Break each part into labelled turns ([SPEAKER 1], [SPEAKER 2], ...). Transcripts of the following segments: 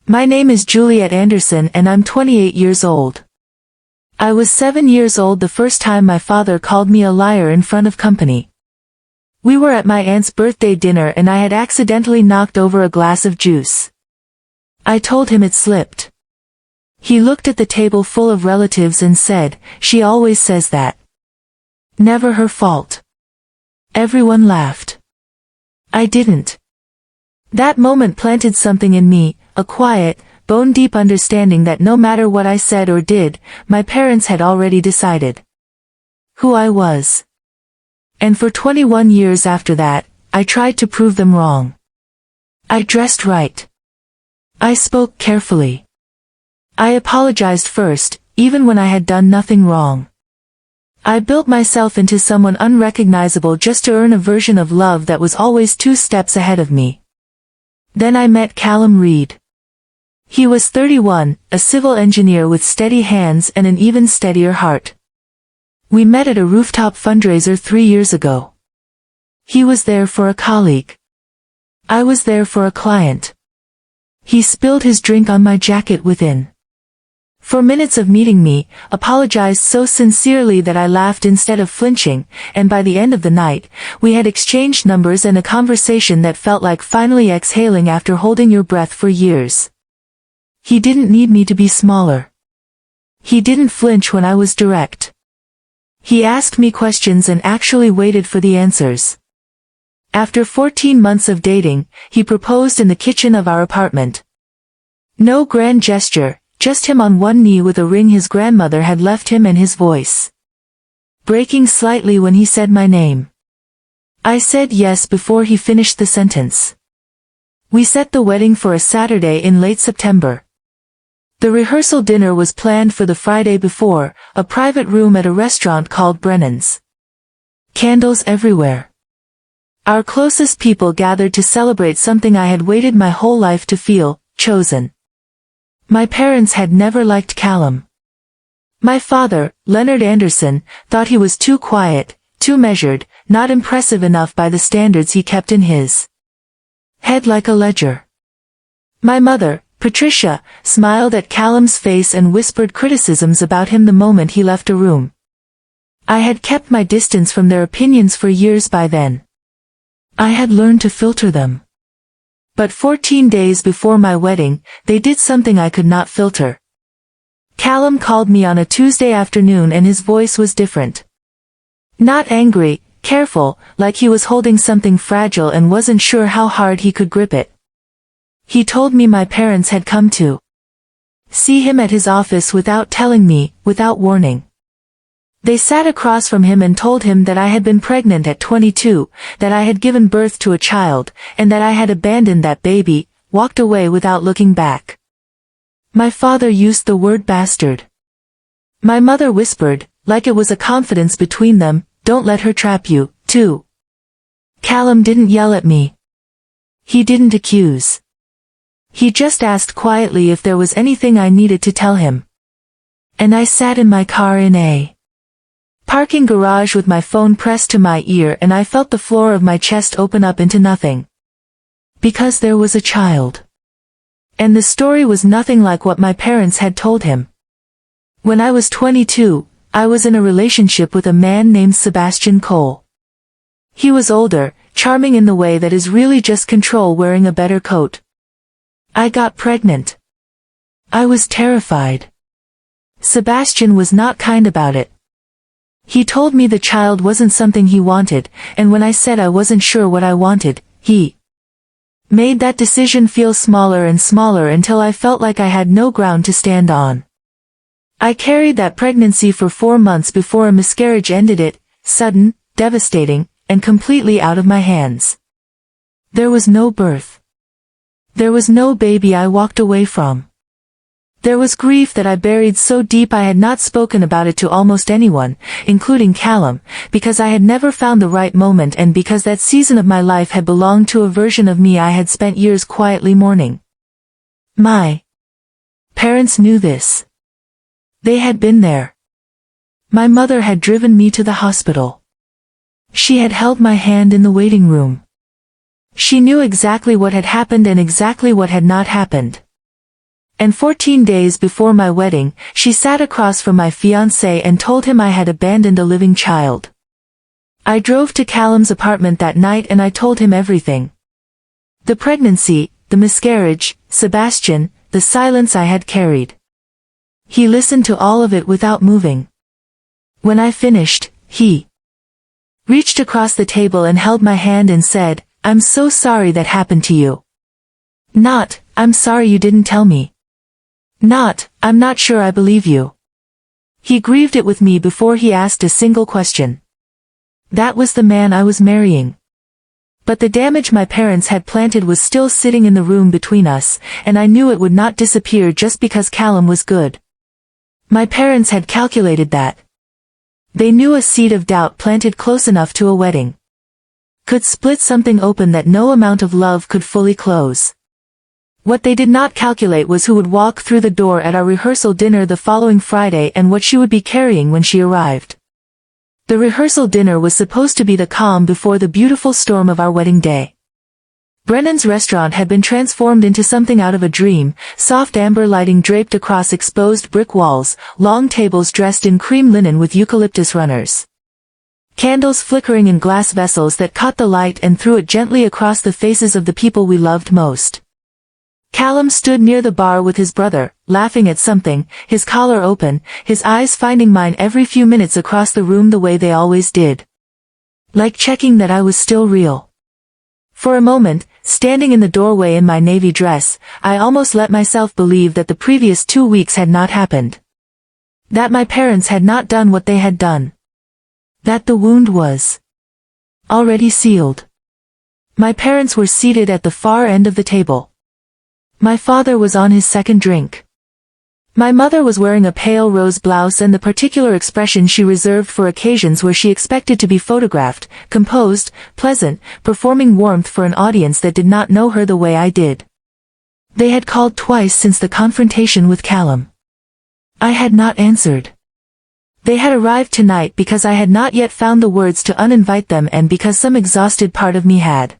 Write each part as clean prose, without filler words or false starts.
[SPEAKER 1] My name is Juliet Anderson and I'm 28 years old. I was 7 years old the first time my father called me a liar in front of company. We were at my aunt's birthday dinner and I had accidentally knocked over a glass of juice. I told him it slipped. He looked at the table full of relatives and said, "She always says that. Never her fault." Everyone laughed. I didn't. That moment planted something in me, a quiet, bone-deep understanding that no matter what I said or did, my parents had already decided who I was. And for 21 years after that, I tried to prove them wrong. I dressed right. I spoke carefully. I apologized first, even when I had done nothing wrong. I built myself into someone unrecognizable just to earn a version of love that was always 2 steps ahead of me. Then I met Callum Reed. He was 31, a civil engineer with steady hands and an even steadier heart. We met at a rooftop fundraiser 3 years ago. He was there for a colleague. I was there for a client. He spilled his drink on my jacket within 4 minutes of meeting me, apologized so sincerely that I laughed instead of flinching, and by the end of the night, we had exchanged numbers and a conversation that felt like finally exhaling after holding your breath for years. He didn't need me to be smaller. He didn't flinch when I was direct. He asked me questions and actually waited for the answers. After 14 months of dating, he proposed in the kitchen of our apartment. No grand gesture, just him on one knee with a ring his grandmother had left him and his voice breaking slightly when he said my name. I said yes before he finished the sentence. We set the wedding for a Saturday in late September. The rehearsal dinner was planned for the Friday before, a private room at a restaurant called Brennan's. Candles everywhere. Our closest people gathered to celebrate something I had waited my whole life to feel, chosen. My parents had never liked Callum. My father, Leonard Anderson, thought he was too quiet, too measured, not impressive enough by the standards he kept in his head like a ledger. My mother, Patricia, smiled at Callum's face and whispered criticisms about him the moment he left a room. I had kept my distance from their opinions for years by then. I had learned to filter them. But 14 days before my wedding, they did something I could not filter. Callum called me on a Tuesday afternoon and his voice was different. Not angry, careful, like he was holding something fragile and wasn't sure how hard he could grip it. He told me my parents had come to see him at his office without telling me, without warning. They sat across from him and told him that I had been pregnant at 22, that I had given birth to a child, and that I had abandoned that baby, walked away without looking back. My father used the word bastard. My mother whispered, like it was a confidence between them, "Don't let her trap you, too." Callum didn't yell at me. He didn't accuse. He just asked quietly if there was anything I needed to tell him. And I sat in my car in a parking garage with my phone pressed to my ear and I felt the floor of my chest open up into nothing. Because there was a child. And the story was nothing like what my parents had told him. When I was 22, I was in a relationship with a man named Sebastian Cole. He was older, charming in the way that is really just control wearing a better coat. I got pregnant. I was terrified. Sebastian was not kind about it. He told me the child wasn't something he wanted, and when I said I wasn't sure what I wanted, he made that decision feel smaller and smaller until I felt like I had no ground to stand on. I carried that pregnancy for 4 months before a miscarriage ended it, sudden, devastating, and completely out of my hands. There was no birth. There was no baby I walked away from. There was grief that I buried so deep I had not spoken about it to almost anyone, including Callum, because I had never found the right moment and because that season of my life had belonged to a version of me I had spent years quietly mourning. My parents knew this. They had been there. My mother had driven me to the hospital. She had held my hand in the waiting room. She knew exactly what had happened and exactly what had not happened. And 14 days before my wedding, she sat across from my fiancé and told him I had abandoned a living child. I drove to Callum's apartment that night and I told him everything. The pregnancy, the miscarriage, Sebastian, the silence I had carried. He listened to all of it without moving. When I finished, he reached across the table and held my hand and said, "I'm so sorry that happened to you." Not, "I'm sorry you didn't tell me." Not, "I'm not sure I believe you." He grieved it with me before he asked a single question. That was the man I was marrying. But the damage my parents had planted was still sitting in the room between us, and I knew it would not disappear just because Callum was good. My parents had calculated that. They knew a seed of doubt planted close enough to a wedding could split something open that no amount of love could fully close. What they did not calculate was who would walk through the door at our rehearsal dinner the following Friday and what she would be carrying when she arrived. The rehearsal dinner was supposed to be the calm before the beautiful storm of our wedding day. Brennan's restaurant had been transformed into something out of a dream, soft amber lighting draped across exposed brick walls, long tables dressed in cream linen with eucalyptus runners. Candles flickering in glass vessels that caught the light and threw it gently across the faces of the people we loved most. Callum stood near the bar with his brother, laughing at something, his collar open, his eyes finding mine every few minutes across the room the way they always did. Like checking that I was still real. For a moment, standing in the doorway in my navy dress, I almost let myself believe that the previous 2 weeks had not happened. That my parents had not done what they had done. That the wound was already sealed. My parents were seated at the far end of the table. My father was on his second drink. My mother was wearing a pale rose blouse and the particular expression she reserved for occasions where she expected to be photographed, composed, pleasant, performing warmth for an audience that did not know her the way I did. They had called twice since the confrontation with Callum. I had not answered. They had arrived tonight because I had not yet found the words to uninvite them and because some exhausted part of me had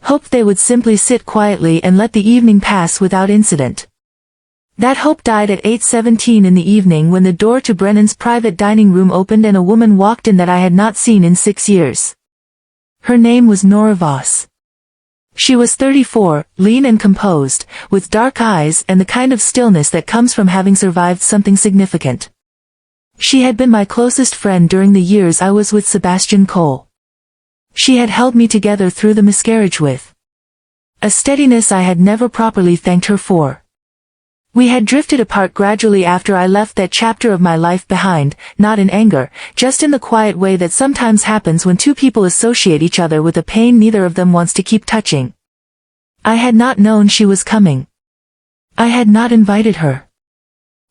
[SPEAKER 1] hoped they would simply sit quietly and let the evening pass without incident. That hope died at 8:17 in the evening when the door to Brennan's private dining room opened and a woman walked in that I had not seen in 6 years. Her name was Nora Voss. She was 34, lean and composed, with dark eyes and the kind of stillness that comes from having survived something significant. She had been my closest friend during the years I was with Sebastian Cole. She had held me together through the miscarriage with a steadiness I had never properly thanked her for. We had drifted apart gradually after I left that chapter of my life behind, not in anger, just in the quiet way that sometimes happens when two people associate each other with a pain neither of them wants to keep touching. I had not known she was coming. I had not invited her.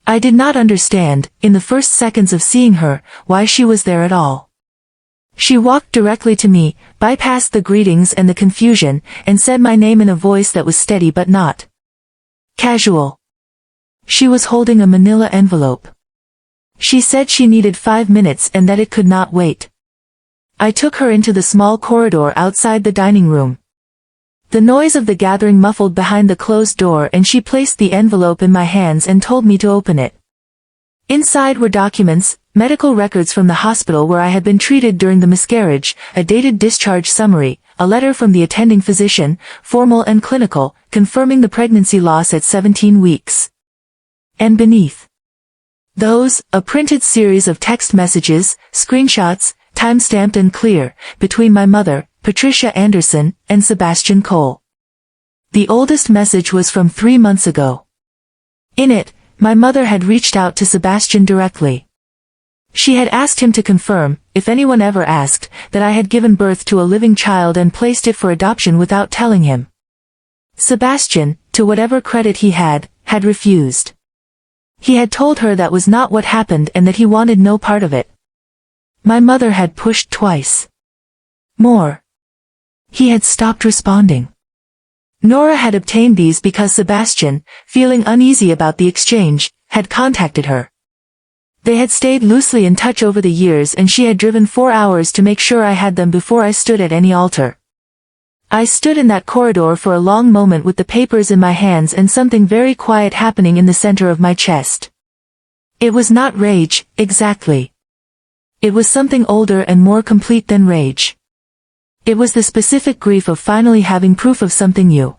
[SPEAKER 1] I did not understand, in the first seconds of seeing her, why she was there at all. She walked directly to me, bypassed the greetings and the confusion, and said my name in a voice that was steady but not casual. She was holding a manila envelope. She said she needed 5 minutes and that it could not wait. I took her into the small corridor outside the dining room. The noise of the gathering muffled behind the closed door and she placed the envelope in my hands and told me to open it. Inside were documents, medical records from the hospital where I had been treated during the miscarriage, a dated discharge summary, a letter from the attending physician, formal and clinical, confirming the pregnancy loss at 17 weeks. And beneath those, a printed series of text messages, screenshots, time-stamped and clear, between my mother, Juliet Anderson, and Sebastian Cole. The oldest message was from 3 months ago. In it, my mother had reached out to Sebastian directly. She had asked him to confirm, if anyone ever asked, that I had given birth to a living child and placed it for adoption without telling him. Sebastian, to whatever credit he had refused. He had told her that was not what happened and that he wanted no part of it. My mother had pushed twice. More. He had stopped responding. Nora had obtained these because Sebastian, feeling uneasy about the exchange, had contacted her. They had stayed loosely in touch over the years and she had driven 4 hours to make sure I had them before I stood at any altar. I stood in that corridor for a long moment with the papers in my hands and something very quiet happening in the center of my chest. It was not rage, exactly. It was something older and more complete than rage. It was the specific grief of finally having proof of something you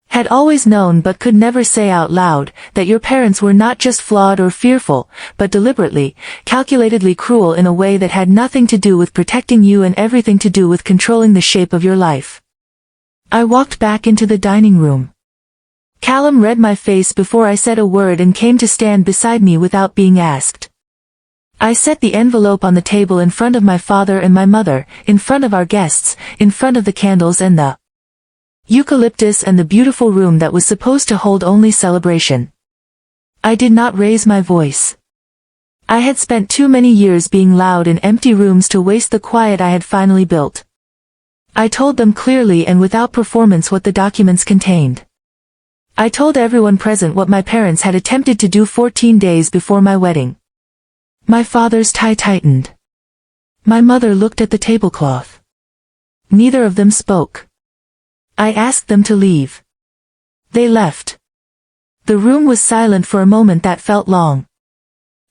[SPEAKER 1] had always known but could never say out loud, that your parents were not just flawed or fearful, but deliberately, calculatedly cruel in a way that had nothing to do with protecting you and everything to do with controlling the shape of your life. I walked back into the dining room. Callum read my face before I said a word and came to stand beside me without being asked. I set the envelope on the table in front of my father and my mother, in front of our guests, in front of the candles and the eucalyptus and the beautiful room that was supposed to hold only celebration. I did not raise my voice. I had spent too many years being loud in empty rooms to waste the quiet I had finally built. I told them clearly and without performance what the documents contained. I told everyone present what my parents had attempted to do 14 days before my wedding. My father's tie tightened. My mother looked at the tablecloth. Neither of them spoke. I asked them to leave. They left. The room was silent for a moment that felt long.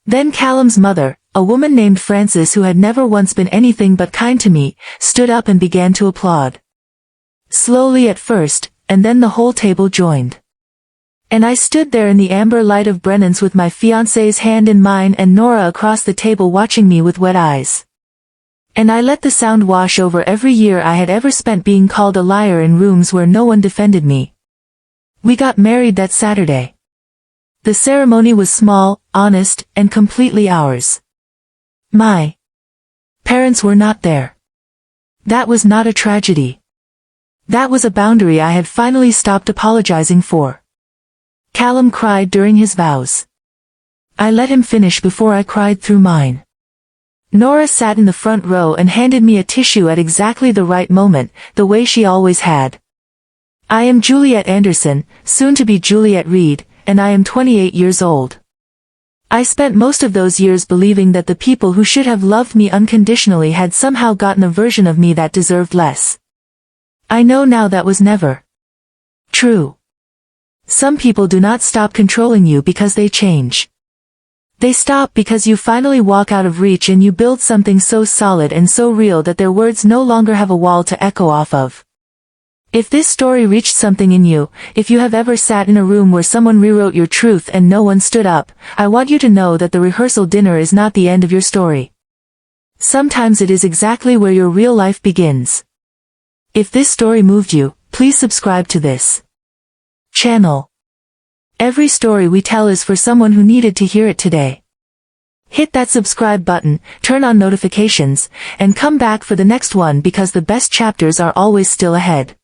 [SPEAKER 1] Then Callum's mother, a woman named Frances who had never once been anything but kind to me, stood up and began to applaud. Slowly at first, and then the whole table joined. And I stood there in the amber light of Brennan's with my fiancé's hand in mine and Nora across the table watching me with wet eyes. And I let the sound wash over every year I had ever spent being called a liar in rooms where no one defended me. We got married that Saturday. The ceremony was small, honest, and completely ours. My parents were not there. That was not a tragedy. That was a boundary I had finally stopped apologizing for. Callum cried during his vows. I let him finish before I cried through mine. Nora sat in the front row and handed me a tissue at exactly the right moment, the way she always had. I am Juliet Anderson, soon to be Juliet Reed, and I am 28 years old. I spent most of those years believing that the people who should have loved me unconditionally had somehow gotten a version of me that deserved less. I know now that was never true. Some people do not stop controlling you because they change. They stop because you finally walk out of reach and you build something so solid and so real that their words no longer have a wall to echo off of. If this story reached something in you, if you have ever sat in a room where someone rewrote your truth and no one stood up, I want you to know that the rehearsal dinner is not the end of your story. Sometimes it is exactly where your real life begins. If this story moved you, please subscribe to this channel. Every story we tell is for someone who needed to hear it today. Hit that subscribe button, turn on notifications, and come back for the next one because the best chapters are always still ahead.